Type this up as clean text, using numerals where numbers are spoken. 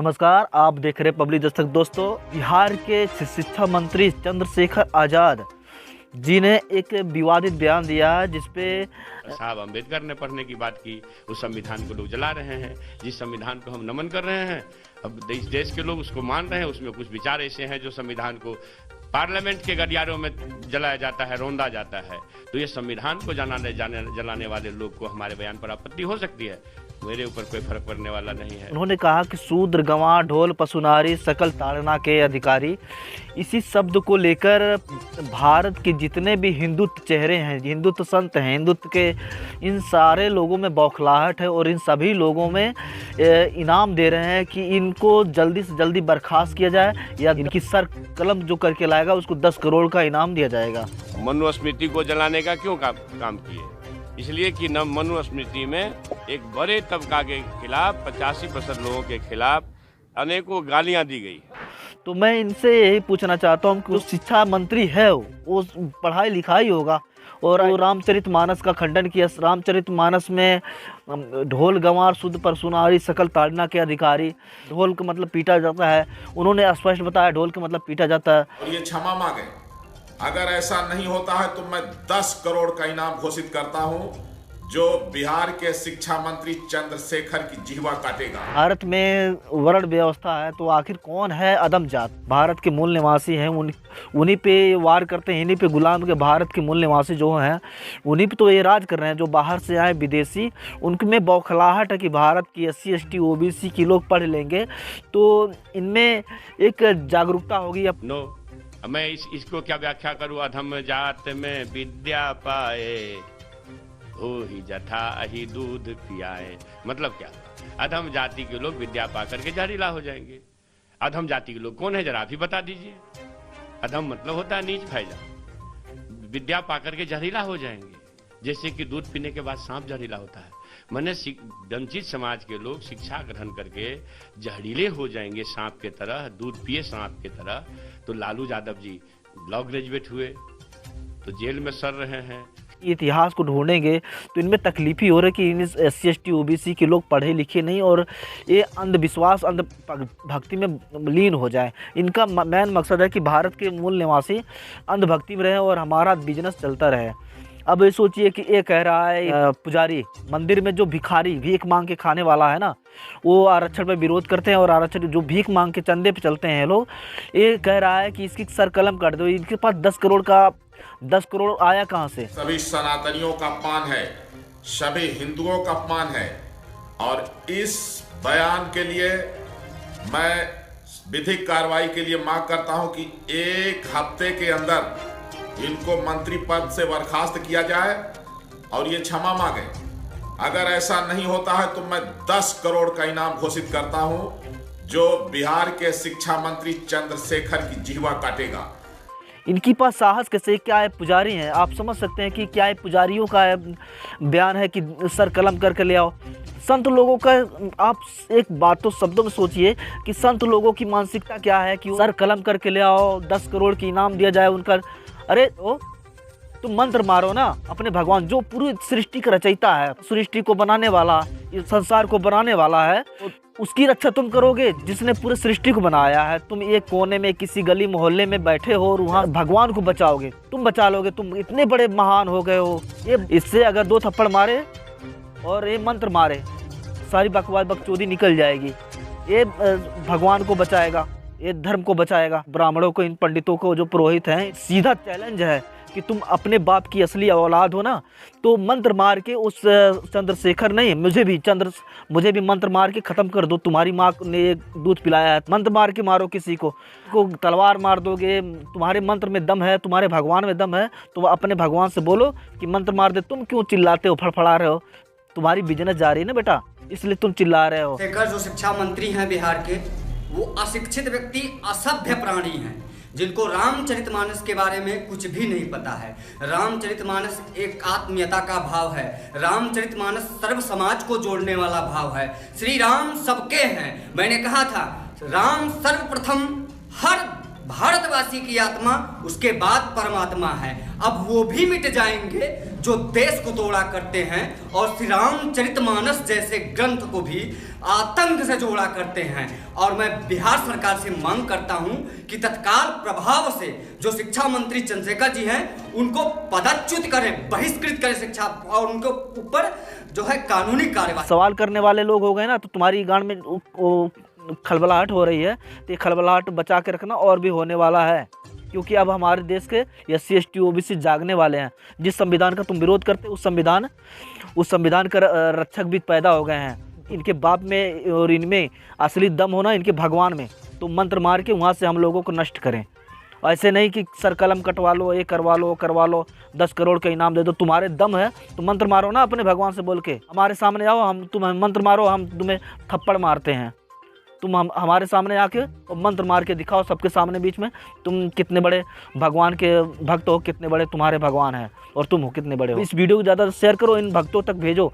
नमस्कार, आप देख रहे पब्लिक दस्तक। दोस्तों, बिहार के शिक्षा मंत्री चंद्रशेखर आजाद जी ने एक विवादित बयान दिया जिसपे साहब अम्बेडकर ने पढ़ने की बात की। उस संविधान को लोग जला रहे हैं, जिस संविधान को हम नमन कर रहे हैं। अब देश के लोग उसको मान रहे हैं। उसमें कुछ विचार ऐसे हैं जो संविधान को पार्लियामेंट के गलियारों में जलाया जाता है, रौंदा जाता है। तो ये संविधान को जलाने वाले लोग को हमारे बयान पर आपत्ति हो सकती है, मेरे ऊपर कोई फर्क पड़ने वाला नहीं है। उन्होंने कहा कि शूद्र, गंवार, ढोल, पशुनारी, सकल ताड़ना के अधिकारी, इसी शब्द को लेकर भारत के जितने भी हिंदुत्व चेहरे हैं, हिंदुत्व संत हैं, हिंदुत्व के इन सारे लोगों में बौखलाहट है और इन सभी लोगों में इनाम दे रहे हैं कि इनको जल्दी से जल्दी बर्खास्त किया जाए या इनकी सर कलम जो करके लाएगा उसको 10 करोड़ का इनाम दिया जाएगा। मनुस्मृति को जलाने का क्यों काम किए? इसलिए कि न मनुस्मृति में एक बड़े तबका के खिलाफ 85% लोगों के खिलाफ अनेकों गालियां दी गई। तो मैं इनसे यही पूछना चाहता हूँ कि जो शिक्षा मंत्री है वो पढ़ाई लिखाई होगा और रामचरितमानस का खंडन किया। रामचरितमानस में ढोल, गंवार, शुद्ध, परसुनारी, सकल ताड़ना के अधिकारी, ढोल का मतलब पीटा जाता है। उन्होंने स्पष्ट बताया ढोल का मतलब पीटा जाता है। और ये क्षमा मांगे, अगर ऐसा नहीं होता है तो मैं 10 करोड़ का इनाम घोषित करता हूं जो बिहार के शिक्षा मंत्री चंद्रशेखर की जिह्वा काटेगा। भारत में वर्ण व्यवस्था है तो आखिर कौन है अदम जात? भारत के मूल निवासी हैं, उन्हीं पे वार करते हैं, इन्हीं पे गुलाम के भारत के मूल निवासी जो हैं उन्हीं पे तो ये राज कर रहे हैं। जो बाहर से आए विदेशी, उनमें बौखलाहट है कि भारत की SC ST OBC की लोग पढ़ लेंगे तो इनमें एक जागरूकता होगी। मैं इसको क्या व्याख्या करूँ? अधम जात में विद्या पाए, हो ही जथा ही दूध पियाए। मतलब क्या? अधम जाति के लोग विद्या पाकर के जहरीला हो जाएंगे। अधम जाति के लोग कौन है, जरा भी बता दीजिए। अधम मतलब होता है नीच फैजा। विद्या पाकर के जहरीला हो जाएंगे, जैसे कि दूध पीने के बाद सांप जहरीला होता है। मैंने वंचित समाज के लोग शिक्षा ग्रहण करके जहरीले हो जाएंगे सांप के तरह, दूध पिए सांप के तरह। तो लालू यादव जी लॉ ग्रेजुएट हुए तो जेल में सड़ रहे हैं। इतिहास को ढूंढेंगे तो इनमें तकलीफ ही हो रही है कि इन SC ST OBC के लोग पढ़े लिखे नहीं और ये अंधविश्वास, अंधभक्ति में लीन हो जाए। इनका मेन मकसद है कि भारत के मूल निवासी अंधभक्ति में रहे और हमारा बिजनेस चलता रहे। अब ये सोचिए कि ये कह रहा है पुजारी, मंदिर में जो भिखारी भीख मांग के खाने वाला है ना, वो आरक्षण पे विरोध करते हैं और आरक्षण जो भीख मांग के चंदे पे चलते हैं लोग, ये कह रहा है कि इसकी सर कलम कर दो। इनके पास 10 करोड़ आया कहाँ से? सभी सनातनियों का अपमान है, सभी हिंदुओं का अपमान है। और इस बयान के लिए मैं विधिक कार्रवाई के लिए मांग करता हूं कि 1 हफ्ते के अंदर इनको मंत्री पद से बर्खास्त किया जाए और ये क्षमा मांगे। अगर ऐसा नहीं होता है तो मैं 10 करोड़ का इनाम घोषित करता हूं जो बिहार के शिक्षा मंत्री चंद्रशेखर की जिह्वा काटेगा। इनके पास साहस कैसे? क्या है, पुजारी हैं। आप समझ सकते हैं कि क्या है, पुजारियों का बयान है कि सर कलम करके ले आओ। संत लोगों का आप एक बात तो शब्दों में सोचिए कि संत लोगों की मानसिकता क्या है कि सर कलम करके ले आओ, 10 करोड़ की इनाम दिया जाए उनका। अरे तुम मंत्र मारो ना अपने भगवान, जो पूरी सृष्टि का रचयिता है, सृष्टि को बनाने वाला, इस संसार को बनाने वाला है, तो उसकी रक्षा तुम करोगे जिसने पूरे सृष्टि को बनाया है। तुम एक कोने में किसी गली मोहल्ले में बैठे हो और वहाँ भगवान को बचाओगे, तुम बचा लोगे? तुम इतने बड़े महान हो गए हो। ये इससे अगर 2 थप्पड़ मारे और ये मंत्र मारे, सारी बकवास बकचोदी निकल जाएगी। ये भगवान को बचाएगा, ये धर्म को बचाएगा। ब्राह्मणों को, इन पंडितों को, जो पुरोहित हैं, सीधा चैलेंज है कि तुम अपने बाप की असली औलाद हो ना, तो मंत्र मार के उस चंद्रशेखर नहीं, मुझे भी मंत्र मार के ख़त्म कर दो। तुम्हारी माँ ने दूध पिलाया है, मंत्र मार के मारो किसी को तलवार मार दोगे। तुम्हारे मंत्र में दम है, तुम्हारे भगवान में दम है, तो अपने भगवान से बोलो कि मंत्र मार दे। तुम क्यों चिल्लाते हो, फड़फड़ा रहे हो? तुम्हारी बिजनेस जा रही है ना बेटा, इसलिए तुम चिल्ला रहे हो। शेखर जो शिक्षा मंत्री हैं बिहार के, वो अशिक्षित व्यक्ति, असभ्य प्राणी हैं जिनको रामचरितमानस के बारे में कुछ भी नहीं पता है। रामचरितमानस एक आत्मीयता का भाव है। रामचरितमानस सर्व समाज को जोड़ने वाला भाव है। श्री राम सबके हैं। मैंने कहा था राम सर्वप्रथम हर भारतवासी की आत्मा, उसके बाद परमात्मा है। अब वो भी मिट जाएंगे जो देश को तोड़ा करते हैं और श्री रामचरितमानस जैसे ग्रंथ को भी आतंक से जोड़ा करते हैं। और मैं बिहार सरकार से मांग करता हूं कि तत्काल प्रभाव से जो शिक्षा मंत्री चंद्रशेखर जी हैं उनको पदच्युत करें, बहिष्कृत करें शिक्षा, और उनके ऊपर जो है कानूनी कार्यवाही। सवाल करने वाले लोग हो गए ना, तो तुम्हारी गांड में खलबलाहट हो रही है, तो ये खलबलाहट बचा के रखना, और भी होने वाला है। क्योंकि अब हमारे देश के SC ST OBC जागने वाले हैं। जिस संविधान का तुम विरोध करते उस संविधान का रक्षक भी पैदा हो गए हैं। इनके बाप में और इनमें असली दम होना इनके भगवान में। तो मंत्र मार के वहाँ से हम लोगों को नष्ट करें। ऐसे नहीं कि सर कलम कटवा लो, ये करवा लो 10 करोड़ का इनाम दे दो। तुम्हारे दम है तो मंत्र मारो ना अपने भगवान से बोल के। हमारे सामने आओ, हम तुम्हें मंत्र मारो, हम तुम्हें थप्पड़ मारते हैं। तुम हमारे सामने आके और मंत्र मार के दिखाओ सबके सामने बीच में, तुम कितने बड़े भगवान के भक्त हो, कितने बड़े तुम्हारे भगवान हैं, और तुम हो कितने बड़े हो। इस वीडियो को ज़्यादा शेयर करो, इन भक्तों तक भेजो।